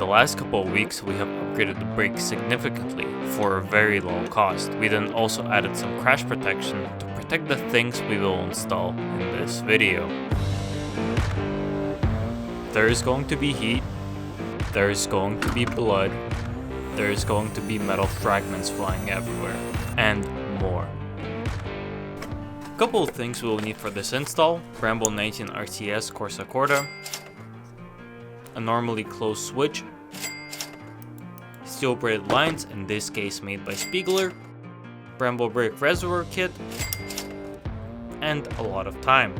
the last couple of weeks we have upgraded the brake significantly for a very low cost. We then also added some crash protection to protect the things we will install in this video. There is going to be heat, there is going to be blood, there is going to be metal fragments flying everywhere, and more. A couple of things we will need for this install: Brembo 19 RCS Corsa Corta, a normally closed switch, steel braided lines, in this case made by Spiegler, Brembo Reservoir Kit, and a lot of time.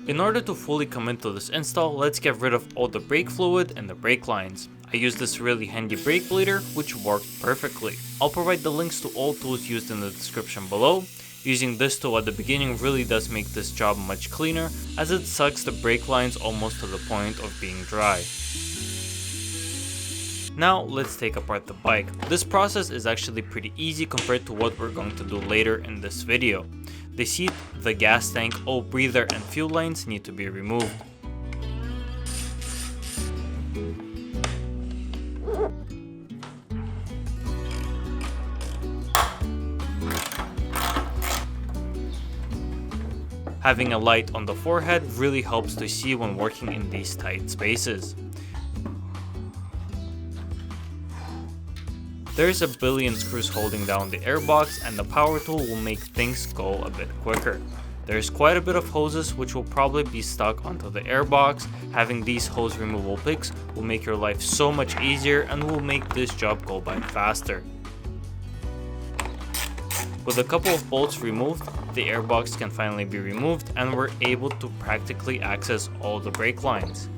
In order to fully commit to this install, let's get rid of all the brake fluid and the brake lines. I used this really handy brake bleeder, which worked perfectly. I'll provide the links to all tools used in the description below. Using this tool at the beginning really does make this job much cleaner, as it sucks the brake lines almost to the point of being dry. Now let's take apart the bike. This process is actually pretty easy compared to what we're going to do later in this video. The seat, the gas tank, all breather and fuel lines need to be removed. Having a light on the forehead really helps to see when working in these tight spaces. There's a billion screws holding down the airbox, and the power tool will make things go a bit quicker. There's quite a bit of hoses which will probably be stuck onto the airbox. Having these hose removal picks will make your life so much easier and will make this job go by faster. With a couple of bolts removed, the airbox can finally be removed and we're able to practically access all the brake lines.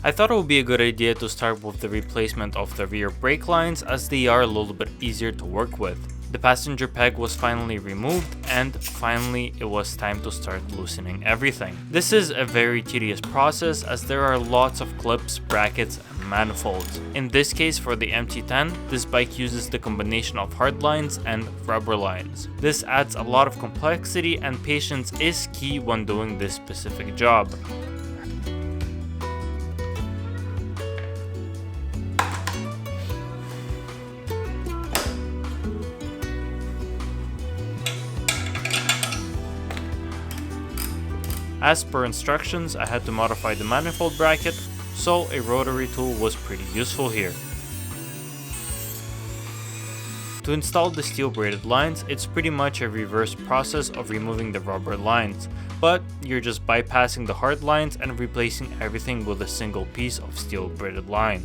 I thought it would be a good idea to start with the replacement of the rear brake lines, as they are a little bit easier to work with. The passenger peg was finally removed, and finally it was time to start loosening everything. This is a very tedious process, as there are lots of clips, brackets, and manifolds. In this case, for the MT-10, this bike uses the combination of hard lines and rubber lines. This adds a lot of complexity, and patience is key when doing this specific job. As per instructions, I had to modify the manifold bracket, so a rotary tool was pretty useful here. To install the steel braided lines, it's pretty much a reverse process of removing the rubber lines, but you're just bypassing the hard lines and replacing everything with a single piece of steel braided line.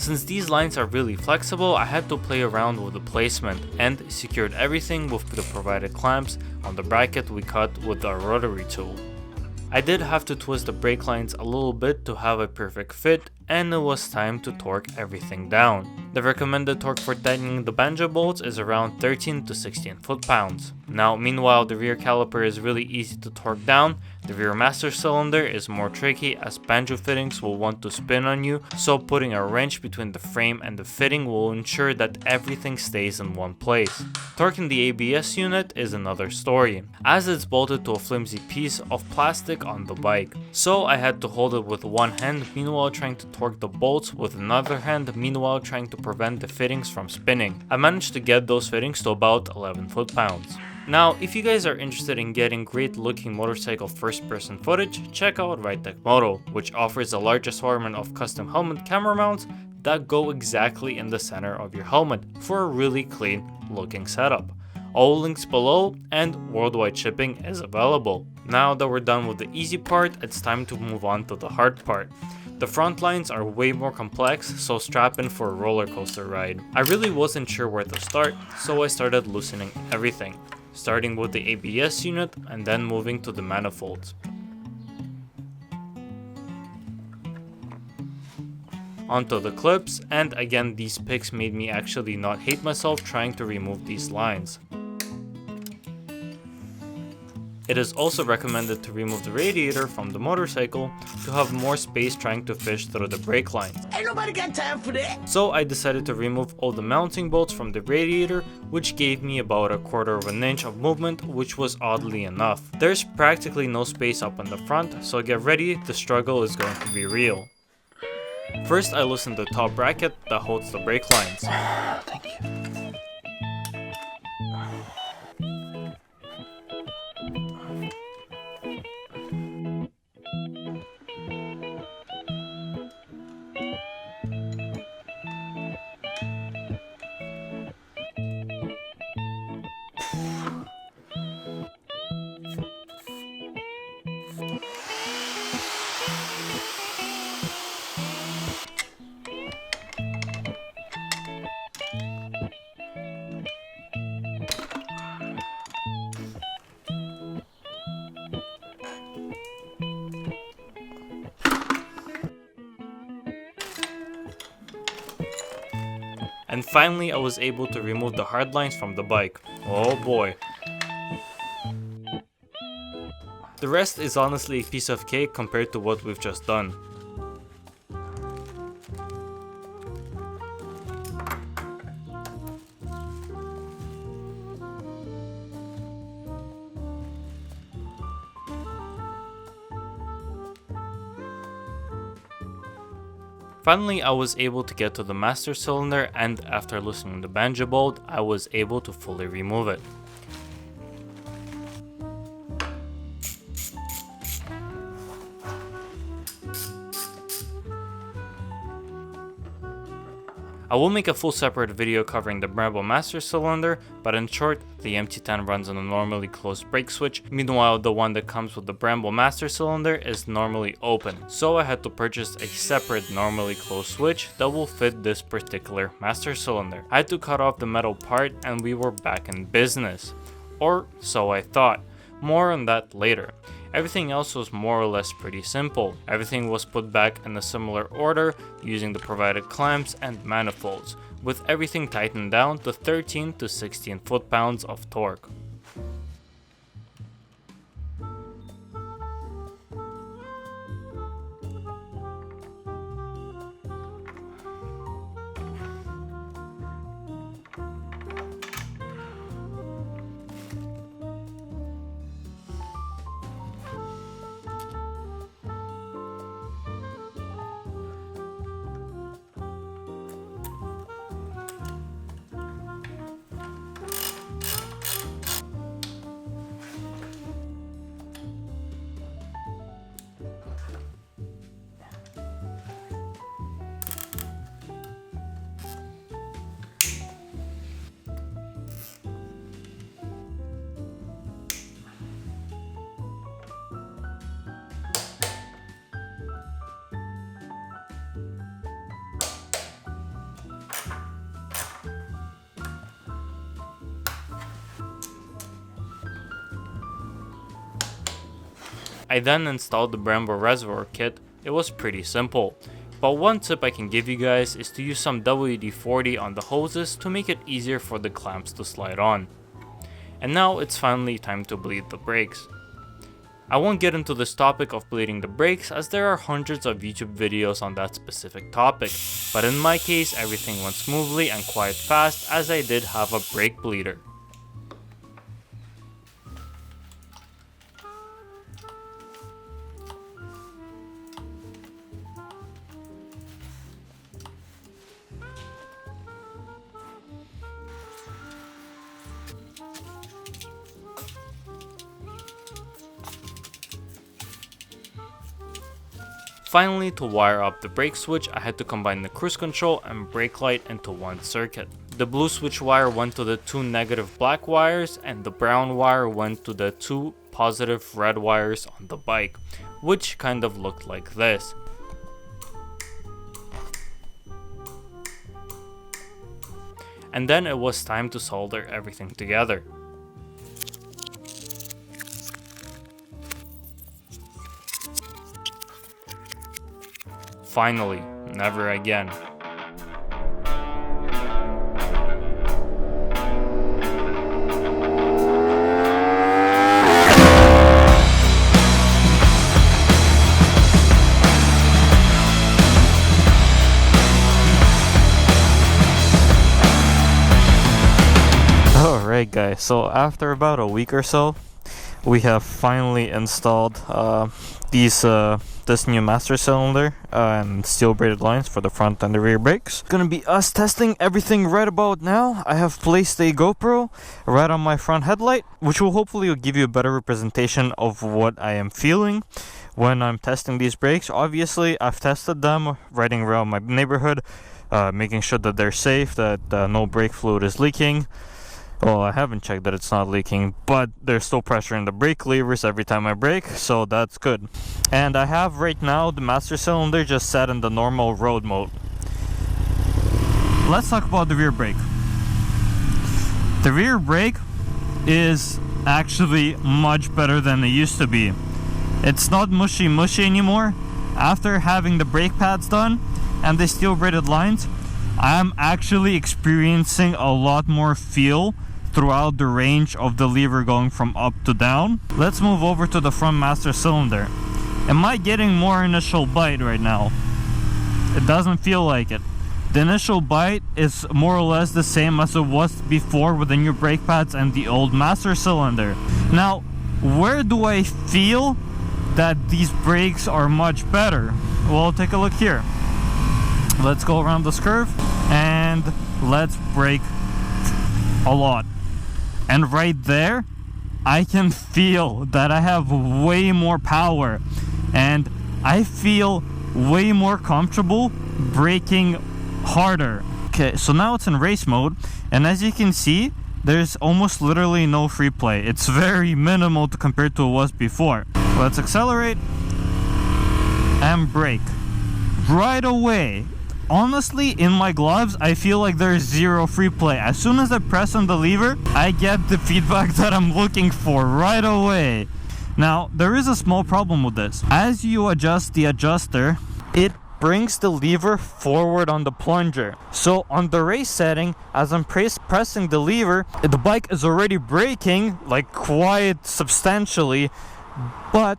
Since these lines are really flexible, I had to play around with the placement and secured everything with the provided clamps on the bracket we cut with our rotary tool. I did have to twist the brake lines a little bit to have a perfect fit, and it was time to torque everything down. The recommended torque for tightening the banjo bolts is around 13 to 16 foot-pounds. Now, meanwhile, the rear caliper is really easy to torque down. The rear master cylinder is more tricky, as banjo fittings will want to spin on you, so putting a wrench between the frame and the fitting will ensure that everything stays in one place. Torquing the ABS unit is another story, as it's bolted to a flimsy piece of plastic on the bike. So I had to hold it with one hand, meanwhile trying to torque the bolts with another hand, meanwhile trying to prevent the fittings from spinning. I managed to get those fittings to about 11 foot-pounds. Now, if you guys are interested in getting great looking motorcycle first person footage, check out Ride Moto, which offers a large assortment of custom helmet camera mounts that go exactly in the center of your helmet for a really clean looking setup. All links below, and worldwide shipping is available. Now that we're done with the easy part, it's time to move on to the hard part. The front lines are way more complex, so strap in for a roller coaster ride. I really wasn't sure where to start, so I started loosening everything, starting with the ABS unit and then moving to the manifolds. Onto the clips, and again these picks made me actually not hate myself trying to remove these lines. It is also recommended to remove the radiator from the motorcycle to have more space trying to fish through the brake lines. Ain't nobody got time for that. So I decided to remove all the mounting bolts from the radiator, which gave me about 1/4 of an inch of movement, which was oddly enough. There's practically no space up in the front, so get ready, the struggle is going to be real. First I loosened the top bracket that holds the brake lines. Thank you. And finally I was able to remove the hard lines from the bike. Oh boy. The rest is honestly a piece of cake compared to what we've just done. Finally, I was able to get to the master cylinder, and after loosening the banjo bolt, I was able to fully remove it. I will make a full separate video covering the Brembo master cylinder, but in short, the MT-10 runs on a normally closed brake switch, meanwhile the one that comes with the Brembo master cylinder is normally open, so I had to purchase a separate normally closed switch that will fit this particular master cylinder. I had to cut off the metal part and we were back in business. Or so I thought. More on that later. Everything else was more or less pretty simple. Everything was put back in a similar order using the provided clamps and manifolds, with everything tightened down to 13 to 16 foot-pounds of torque. I then installed the Brembo Reservoir Kit. It was pretty simple. But one tip I can give you guys is to use some WD-40 on the hoses to make it easier for the clamps to slide on. And now it's finally time to bleed the brakes. I won't get into this topic of bleeding the brakes as there are hundreds of YouTube videos on that specific topic, but in my case everything went smoothly and quite fast as I did have a brake bleeder. Finally, to wire up the brake switch, I had to combine the cruise control and brake light into one circuit. The blue switch wire went to the two negative black wires and the brown wire went to the two positive red wires on the bike, which kind of looked like this. And then it was time to solder everything together. Finally, never again. Alright guys, so after about a week or so, we have finally installed this new master cylinder and steel braided lines for the front and the rear brakes. It's gonna be us testing everything right about now. I have placed a GoPro right on my front headlight, which will hopefully give you a better representation of what I am feeling when I'm testing these brakes. Obviously, I've tested them riding around my neighborhood, making sure that they're safe, that no brake fluid is leaking. Well, I haven't checked that it's not leaking, but there's still pressure in the brake levers every time I brake, so that's good. And I have right now the master cylinder just set in the normal road mode. Let's talk about the rear brake. The rear brake is actually much better than it used to be. It's not mushy anymore. After having the brake pads done and the steel braided lines, I'm actually experiencing a lot more feel throughout the range of the lever going from up to down. Let's move over to the front master cylinder. Am I getting more initial bite right now? It doesn't feel like it. The initial bite is more or less the same as it was before with the new brake pads and the old master cylinder. Now, where do I feel that these brakes are much better? Well, take a look here. Let's go around this curve and let's brake a lot. And right there, I can feel that I have way more power and I feel way more comfortable braking harder. Okay, so now it's in race mode, and as you can see, there's almost literally no free play. It's very minimal compared to what it was before. Let's accelerate and brake right away. Honestly, in my gloves, I feel like there's zero free play. As soon as I press on the lever, I get the feedback that I'm looking for right away. Now, there is a small problem with this. As you adjust the adjuster, it brings the lever forward on the plunger. So on the race setting, as I'm pressing the lever, the bike is already braking like quite substantially, but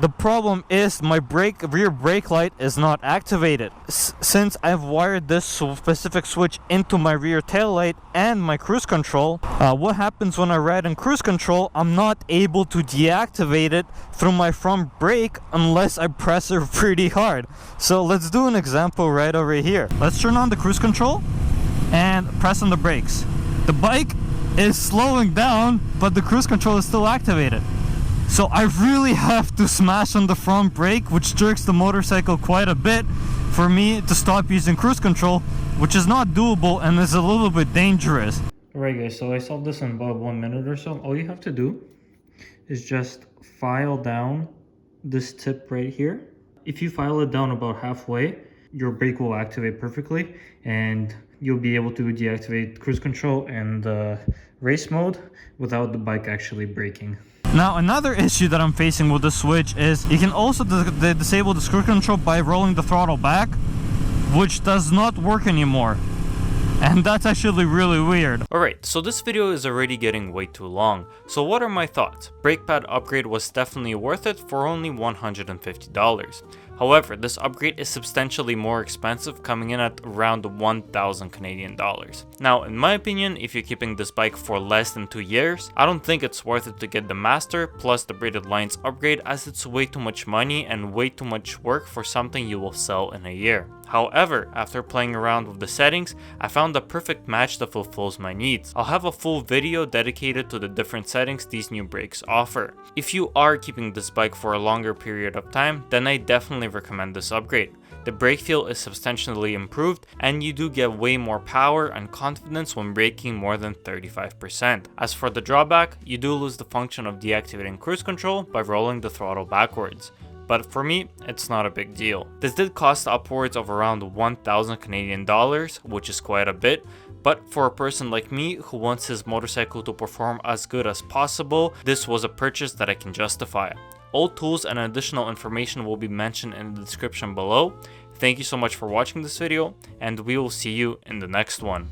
the problem is my rear brake light is not activated. Since I've wired this specific switch into my rear tail light and my cruise control, what happens when I ride in cruise control, I'm not able to deactivate it through my front brake unless I press it pretty hard. So let's do an example right over here. Let's turn on the cruise control and press on the brakes. The bike is slowing down, but the cruise control is still activated. So I really have to smash on the front brake, which jerks the motorcycle quite a bit for me to stop using cruise control, which is not doable and is a little bit dangerous. Alright guys, so I solved this in about 1 minute or so. All you have to do is just file down this tip right here. If you file it down about halfway, your brake will activate perfectly and you'll be able to deactivate cruise control and race mode without the bike actually braking. Now, another issue that I'm facing with the switch is you can also disable the cruise control by rolling the throttle back, which does not work anymore. And that's actually really weird. Alright, so this video is already getting way too long. So what are my thoughts? Brake pad upgrade was definitely worth it for only $150. However, this upgrade is substantially more expensive, coming in at around 1,000 Canadian dollars. Now, in my opinion, if you're keeping this bike for less than 2 years, I don't think it's worth it to get the master plus the braided lines upgrade, as it's way too much money and way too much work for something you will sell in a year. However, after playing around with the settings, I found the perfect match that fulfills my needs. I'll have a full video dedicated to the different settings these new brakes offer. If you are keeping this bike for a longer period of time, then I definitely recommend this upgrade. The brake feel is substantially improved and you do get way more power and confidence when braking more than 35%. As for the drawback, you do lose the function of deactivating cruise control by rolling the throttle backwards. But for me, it's not a big deal. This did cost upwards of around 1,000 Canadian dollars, which is quite a bit, but for a person like me who wants his motorcycle to perform as good as possible, this was a purchase that I can justify. All tools and additional information will be mentioned in the description below. Thank you so much for watching this video, and we will see you in the next one.